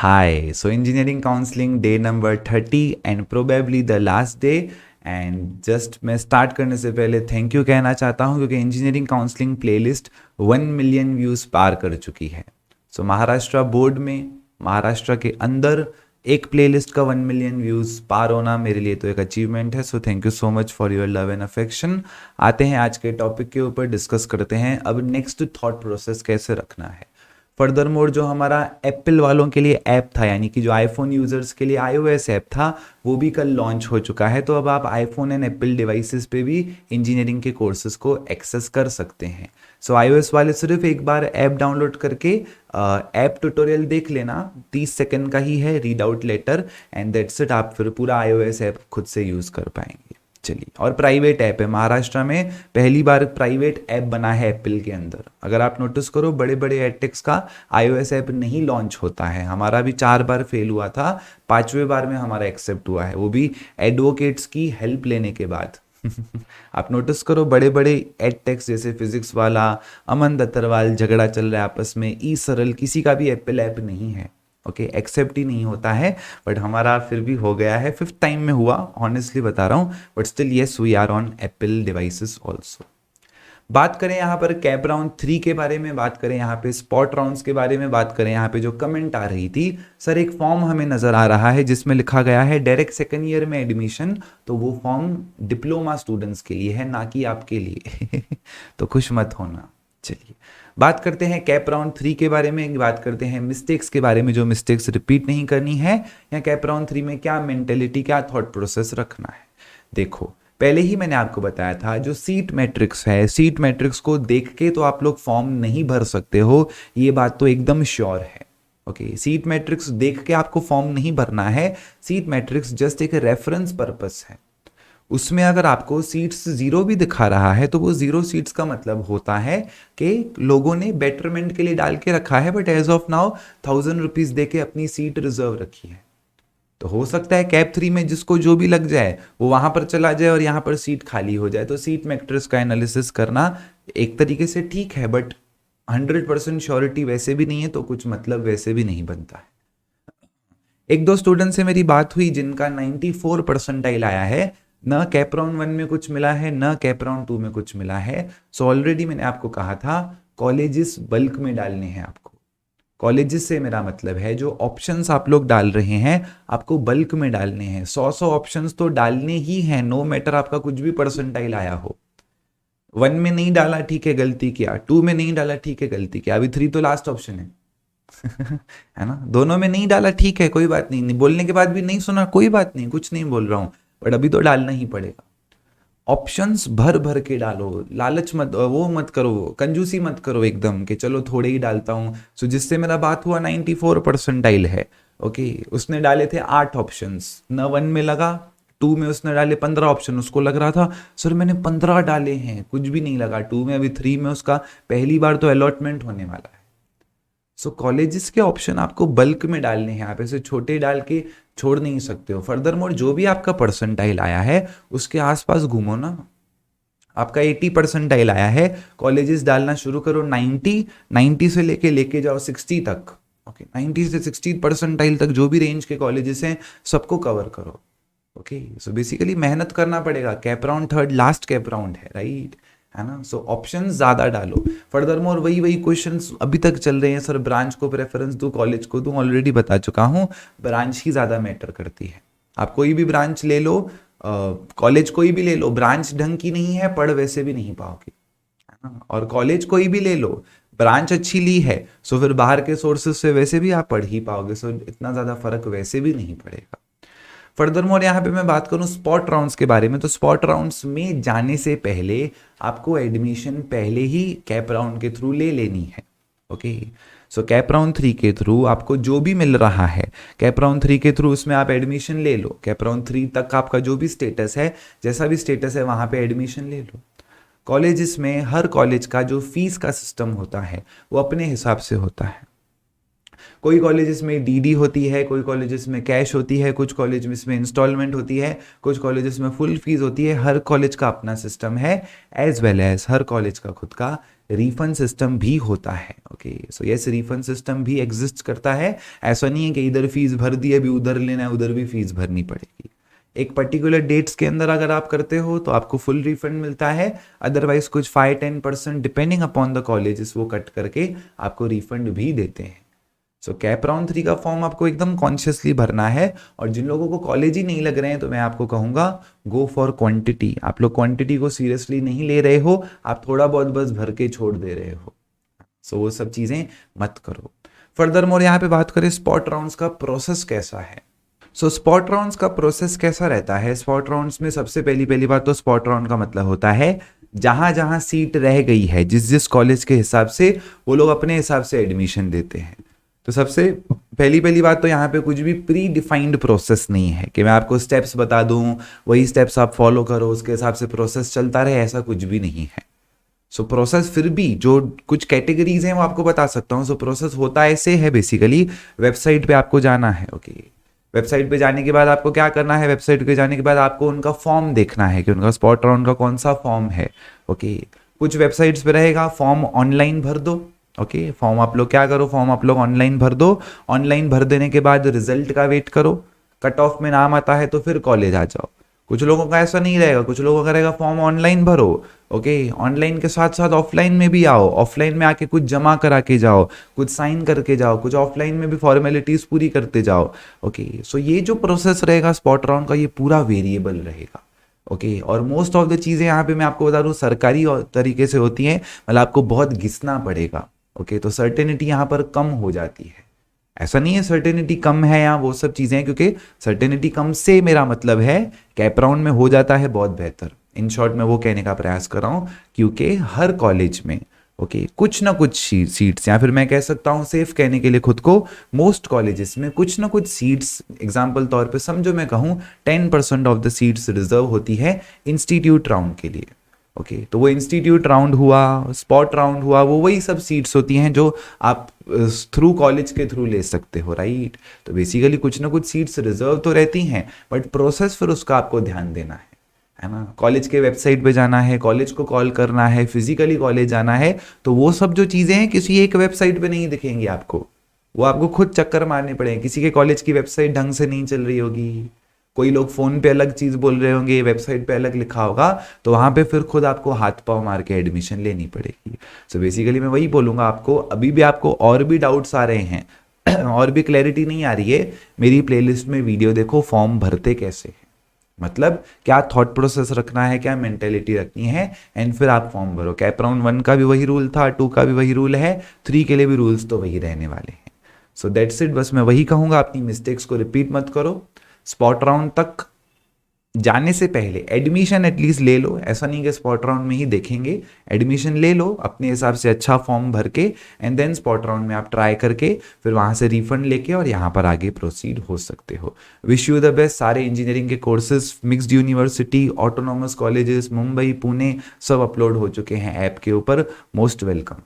Hi, so engineering counseling day number 30 and probably the last day. And just मैं start करने से पहले thank you कहना चाहता हूँ क्योंकि engineering counselling playlist 1 million views पार कर चुकी है। सो महाराष्ट्र बोर्ड में महाराष्ट्र के अंदर एक प्लेलिस्ट का 1 मिलियन व्यूज़ पार होना मेरे लिए तो एक अचीवमेंट है। So thank you so much for your love and affection. आते हैं आज के टॉपिक के ऊपर, डिस्कस करते हैं अब नेक्स्ट थॉट प्रोसेस कैसे रखना है। फर्दर मोर जो हमारा एप्पल वालों के लिए ऐप था, यानी कि जो आईफोन यूज़र्स के लिए iOS ऐप था, वो भी कल लॉन्च हो चुका है। तो अब आप आईफोन एंड एप्पल डिवाइसेस पे भी इंजीनियरिंग के कोर्सेज को एक्सेस कर सकते हैं। सो iOS वाले सिर्फ एक बार ऐप डाउनलोड करके ऐप ट्यूटोरियल देख लेना, 30 सेकंड का ही है, read out later and that's it. आप फिर पूरा iOS ऐप खुद से यूज़ कर पाएंगे। चलिए, और प्राइवेट ऐप है, महाराष्ट्र में पहली बार प्राइवेट ऐप बना है एप्पल के अंदर। अगर आप नोटिस करो, बड़े बड़े एडटेक्स का iOS ऐप नहीं लॉन्च होता है। हमारा भी 4 बार फेल हुआ था, 5वें बार में हमारा एक्सेप्ट हुआ है, वो भी एडवोकेट्स की हेल्प लेने के बाद। आप नोटिस करो, बड़े बड़े एडटेक्स जैसे फिजिक्स वाला, अमन दत्तरवाल, झगड़ा चल रहा है आपस में, ई सरल, किसी का भी एप्पल ऐप नहीं है। ओके, एक्सेप्ट ही नहीं होता है, बट हमारा फिर भी हो गया है, 5th टाइम में हुआ, ऑनेस्टली बता रहा हूँ, but still yes we are on Apple devices also. बात करें यहाँ पर कैप राउंड 3 के बारे में, बात करें यहाँ पे स्पॉट राउंड्स के बारे में, बात करें यहाँ पे जो कमेंट आ रही थी, सर एक फॉर्म हमें नजर आ रहा है जिसमें लिखा गया है डायरेक्ट सेकेंड ईयर में एडमिशन, तो वो फॉर्म डिप्लोमा स्टूडेंट्स के लिए है, ना कि आपके लिए। तो खुश मत होना। चलिए, बात करते हैं कैप राउंड 3 के बारे में, बात करते हैं मिस्टेक्स के बारे में, जो मिस्टेक्स रिपीट नहीं करनी है, या कैप राउंड 3 में क्या मेंटेलिटी, क्या थॉट प्रोसेस रखना है। देखो, पहले ही मैंने आपको बताया था, जो सीट मैट्रिक्स है, सीट मैट्रिक्स को देख के तो आप लोग फॉर्म नहीं भर सकते हो, ये बात तो एकदम श्योर है। ओके, सीट मैट्रिक्स देख के आपको फॉर्म नहीं भरना है। सीट मैट्रिक्स जस्ट एक रेफरेंस पर्पस है। उसमें अगर आपको सीट्स 0 भी दिखा रहा है तो वो 0 सीट्स का मतलब होता है कि लोगों ने बेटरमेंट के लिए डाल के रखा है, but as of now 1000 rupees दे के अपनी सीट रिजर्व रखी है। तो हो सकता है कैप 3 में जिसको जो भी लग जाए वो वहां पर चला जाए और यहाँ पर सीट खाली हो जाए। तो सीट मैट्रिक्स का एनालिसिस करना एक तरीके से ठीक है, बट 100% श्योरिटी वैसे भी नहीं है, तो कुछ मतलब वैसे भी नहीं बनता है। एक दो स्टूडेंट से मेरी बात हुई जिनका 94 परसेंटाइल आया है, न कैप राउंड 1 में कुछ मिला है, न कैप राउंड 2 में कुछ मिला है। सो ऑलरेडी मैंने आपको कहा था, कॉलेजेस बल्क में डालने हैं आपको। कॉलेजेस से मेरा मतलब है जो ऑप्शंस आप लोग डाल रहे हैं, आपको बल्क में डालने हैं। 100 ऑप्शंस तो डालने ही हैं, नो मैटर आपका कुछ भी परसेंटाइल आया हो। 1 में नहीं डाला, ठीक है, गलती किया। 2 में नहीं डाला, ठीक है, गलती किया। अभी 3 तो लास्ट ऑप्शन है। है ना, दोनों में नहीं डाला, ठीक है, कोई बात नहीं, बोलने के बाद भी नहीं सुना, कोई बात नहीं, कुछ नहीं बोल रहा हूं, बट अभी तो डालना ही पड़ेगा। ऑप्शंस भर भर के डालो, लालच मत, वो मत करो, कंजूसी मत करो एकदम कि चलो थोड़े ही डालता हूं। सो जिससे मेरा बात हुआ 94 परसेंटाइल है, ओके, उसने डाले थे 8 ऑप्शंस, न 1 में लगा, 2 में उसने डाले 15 ऑप्शन, उसको लग रहा था सर मैंने 15 डाले हैं, कुछ भी नहीं लगा 2 में। अभी 3 में उसका पहली बार तो अलॉटमेंट होने वाला है। सो कॉलेजेस के ऑप्शन आपको बल्क में डालने हैं, आप ऐसे छोटे डाल के छोड़ नहीं सकते हो। फर्दर मोर जो भी आपका परसेंटाइल आया है उसके आसपास घूमो ना। आपका 80 परसेंटाइल आया है, कॉलेजेस डालना शुरू करो 90 से लेके जाओ 60 तक। ओके, 90 से 60 परसेंटाइल तक जो भी रेंज के कॉलेजेस हैं सबको कवर करो। ओके, सो बेसिकली मेहनत करना पड़ेगा। Cap round 3rd last cap round है, राइट, है ना। सो ऑप्शन ज्यादा डालो। फर्दर मोर वही क्वेश्चंस अभी तक चल रहे हैं, सर ब्रांच को प्रेफरेंस दूं, कॉलेज को दूं, ऑलरेडी बता चुका हूं, ब्रांच ही ज्यादा मैटर करती है। आप कोई भी ब्रांच ले लो, कॉलेज कोई भी ले लो, ब्रांच ढंग की नहीं है, पढ़ वैसे भी नहीं पाओगे, है ना। और कॉलेज कोई भी ले लो, ब्रांच अच्छी ली है, सो फिर बाहर के सोर्सेज से वैसे भी आप पढ़ ही पाओगे। सो इतना ज्यादा फर्क वैसे भी नहीं पड़ेगा। फर्दर मोर यहाँ पे मैं बात करूँ स्पॉट राउंड्स के बारे में, तो स्पॉट राउंड्स में जाने से पहले आपको एडमिशन पहले ही कैप राउंड के थ्रू ले लेनी है। ओके, सो कैप राउंड 3 के थ्रू आपको जो भी मिल रहा है, कैप राउंड 3 के थ्रू उसमें आप एडमिशन ले लो। कैप राउंड 3 तक आपका जो भी स्टेटस है, जैसा भी स्टेटस है, वहां पे एडमिशन ले लो। कॉलेजेस में हर कॉलेज का जो फीस का सिस्टम होता है वो अपने हिसाब से होता है। कोई कॉलेजेस में डीडी होती है, कोई कॉलेजेस में कैश होती है, कुछ कॉलेज में इंस्टॉलमेंट होती है, कुछ कॉलेजेस में फुल फीस होती है। हर कॉलेज का अपना सिस्टम है, एज वेल एज हर कॉलेज का खुद का रिफंड सिस्टम भी होता है। Okay, so yes, refund system भी एग्जिस्ट करता है। ऐसा नहीं है कि इधर फीस भर दी अभी उधर लेना है, उधर भी फीस भरनी पड़ेगी। एक पर्टिकुलर डेट्स के अंदर अगर आप करते हो तो आपको फुल रिफंड मिलता है, अदरवाइज कुछ 5-10% डिपेंडिंग अपॉन द कॉलेजेस वो कट करके आपको रिफंड भी देते हैं। सो कैप राउंड 3 का फॉर्म आपको एकदम कॉन्शियसली भरना है। और जिन लोगों को कॉलेज ही नहीं लग रहे हैं तो मैं आपको कहूँगा गो फॉर क्वांटिटी। आप लोग क्वांटिटी को सीरियसली नहीं ले रहे हो, आप थोड़ा बहुत बस भर के छोड़ दे रहे हो। सो वो सब चीज़ें मत करो। फर्दर मोर यहाँ पे बात करें स्पॉट राउंड्स का प्रोसेस कैसा है। सो स्पॉट राउंड्स का प्रोसेस कैसा रहता है। स्पॉट राउंड्स में सबसे पहली बात तो स्पॉट राउंड का मतलब होता है जहां जहां सीट रह गई है, जिस जिस कॉलेज के हिसाब से वो लोग अपने हिसाब से एडमिशन देते हैं। तो सबसे पहली बात तो यहाँ पे कुछ भी प्री डिफाइंड प्रोसेस नहीं है कि मैं आपको स्टेप्स बता दूं, वही स्टेप्स आप फॉलो करो, उसके हिसाब से प्रोसेस चलता रहे, ऐसा कुछ भी नहीं है। सो प्रोसेस फिर भी जो कुछ कैटेगरीज हैं वो आपको बता सकता हूँ। सो प्रोसेस होता ऐसे है, बेसिकली वेबसाइट पे आपको जाना है। ओके, वेबसाइट पे जाने के बाद आपको क्या करना है, वेबसाइट पे जाने के बाद आपको उनका फॉर्म देखना है कि उनका स्पॉट राउंड का कौन सा फॉर्म है। ओके, कुछ वेबसाइट्स पे रहेगा फॉर्म ऑनलाइन भर दो। ओके, फॉर्म आप लोग क्या करो, फॉर्म आप लोग ऑनलाइन भर दो। ऑनलाइन भर देने के बाद रिजल्ट का वेट करो, कट ऑफ में नाम आता है तो फिर कॉलेज आ जाओ। कुछ लोगों का ऐसा नहीं रहेगा, कुछ लोगों का रहेगा फॉर्म ऑनलाइन भरो। ओके, ऑनलाइन के साथ साथ ऑफलाइन में भी आओ, ऑफलाइन में आके कुछ जमा करा के जाओ, कुछ साइन करके जाओ, कुछ ऑफलाइन में भी फॉर्मेलिटीज पूरी करते जाओ। ओके, सो ये जो प्रोसेस रहेगा स्पॉट राउंड का, ये पूरा वेरिएबल रहेगा। ओके, और मोस्ट ऑफ द चीज़ें यहाँ पे मैं आपको बता दूँ सरकारी तरीके से होती हैं, मतलब आपको बहुत घिसना पड़ेगा। ओके, तो सर्टेनिटी यहाँ पर कम हो जाती है। ऐसा नहीं है सर्टेनिटी कम है या वो सब चीज़ें हैं, क्योंकि सर्टेनिटी कम से मेरा मतलब है कैप राउंड में हो जाता है बहुत बेहतर। इन शॉर्ट मैं वो कहने का प्रयास कर रहा हूँ, क्योंकि हर कॉलेज में ओके कुछ ना कुछ सीट्स, या फिर मैं कह सकता हूँ सेफ कहने के लिए खुद को, मोस्ट कॉलेजेस में कुछ ना कुछ सीट्स, एग्जाम्पल तौर पे समझो मैं कहूँ 10% ऑफ द सीट्स रिजर्व होती है इंस्टीट्यूट राउंड के लिए। ओके, तो वो इंस्टीट्यूट राउंड हुआ, स्पॉट राउंड हुआ, वो वही सब सीट्स होती हैं जो आप थ्रू कॉलेज के थ्रू ले सकते हो, राइट। तो बेसिकली कुछ ना कुछ सीट्स रिजर्व तो रहती हैं, बट प्रोसेस फिर उसका आपको ध्यान देना है ना। कॉलेज के वेबसाइट पे जाना है, कॉलेज को कॉल करना है, फिजिकली कॉलेज जाना है, तो वो सब जो चीज़ें हैं किसी एक वेबसाइट पे नहीं दिखेंगी आपको, वो आपको खुद चक्कर मारने पड़ेंगे। किसी के कॉलेज की वेबसाइट ढंग से नहीं चल रही होगी, कोई लोग फोन पे अलग चीज बोल रहे होंगे, वेबसाइट पे अलग लिखा होगा, तो वहां पे फिर खुद आपको हाथ पांव मार के एडमिशन लेनी पड़ेगी। सो बेसिकली मैं वही बोलूंगा आपको, अभी भी आपको और भी डाउट्स आ रहे हैं और भी क्लैरिटी नहीं आ रही है, मेरी प्लेलिस्ट में वीडियो देखो फॉर्म भरते कैसे है, मतलब क्या थॉट प्रोसेस रखना है, क्या मेंटेलिटी रखनी है, एंड फिर आप फॉर्म भरो। कैप राउंड 1 का भी वही रूल था, 2 का भी वही रूल है, 3 के लिए भी रूल्स तो वही रहने वाले हैं। सो दैट्स इट, बस मैं वही कहूंगा, अपनी मिस्टेक्स को रिपीट मत करो। स्पॉट राउंड तक जाने से पहले एडमिशन एटलीस्ट ले लो, ऐसा नहीं कि स्पॉट राउंड में ही देखेंगे, एडमिशन ले लो अपने हिसाब से अच्छा फॉर्म भर के, एंड देन स्पॉट राउंड में आप ट्राई करके फिर वहां से रिफंड लेके और यहाँ पर आगे प्रोसीड हो सकते हो। Wish you the best. सारे इंजीनियरिंग के courses mixed university, autonomous colleges, Mumbai, Pune सब अपलोड हो चुके हैं ऐप के ऊपर। Most welcome.